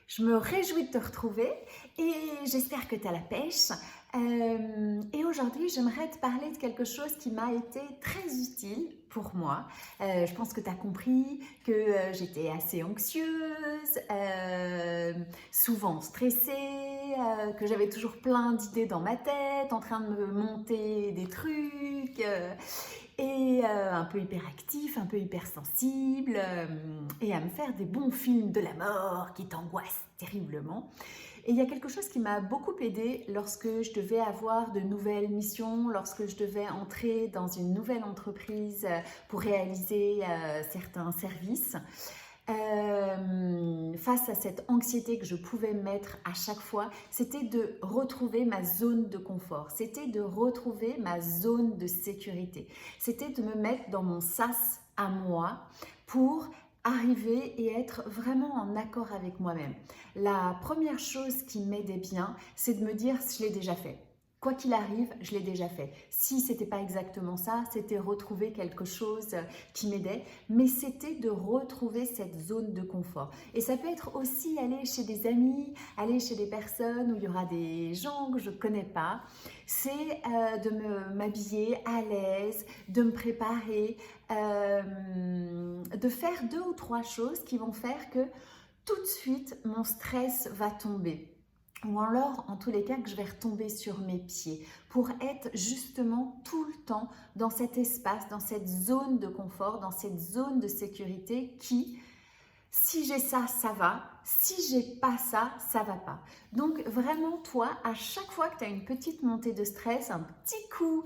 Je me réjouis de te retrouver et j'espère que tu as la pêche. Et aujourd'hui, j'aimerais te parler de quelque chose qui m'a été très utile pour moi. Je pense que tu as compris que j'étais assez anxieuse, souvent stressée, que j'avais toujours plein d'idées dans ma tête, en train de me monter des trucs. Et un peu hyperactif, un peu hypersensible, et à me faire des bons films de la mort qui t'angoissent terriblement. Et il y a quelque chose qui m'a beaucoup aidée lorsque je devais avoir de nouvelles missions, lorsque je devais entrer dans une nouvelle entreprise pour réaliser certains services. Face à cette anxiété que je pouvais mettre à chaque fois, c'était de retrouver ma zone de confort, c'était de retrouver ma zone de sécurité, c'était de me mettre dans mon sas à moi pour arriver et être vraiment en accord avec moi-même. La première chose qui m'aidait bien, c'est de me dire je l'ai déjà fait. Quoi qu'il arrive, je l'ai déjà fait. Si c'était pas exactement ça, c'était retrouver quelque chose qui m'aidait, mais c'était de retrouver cette zone de confort. Et ça peut être aussi aller chez des amis, aller chez des personnes où il y aura des gens que je connais pas. C'est de m'habiller à l'aise, de me préparer, de faire 2 ou 3 choses qui vont faire que tout de suite mon stress va tomber. Ou alors, en tous les cas, que je vais retomber sur mes pieds pour être justement tout le temps dans cet espace, dans cette zone de confort, dans cette zone de sécurité qui, si j'ai ça, ça va. Si j'ai pas ça, ça va pas. Donc vraiment, toi, à chaque fois que tu as une petite montée de stress, un petit coup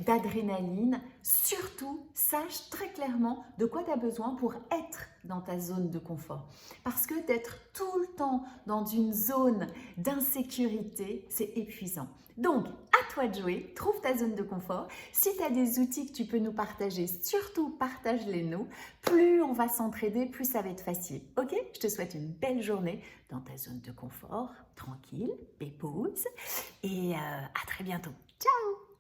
d'adrénaline, surtout, sache très clairement de quoi tu as besoin pour être dans ta zone de confort. Parce que d'être tout le temps dans une zone d'insécurité, c'est épuisant. Donc, à toi de jouer, trouve ta zone de confort. Si tu as des outils que tu peux nous partager, surtout partage-les nous. Plus on va s'entraider, plus ça va être facile. Ok? Je te souhaite une belle journée dans ta zone de confort, tranquille, pépouze, et à très bientôt. Ciao!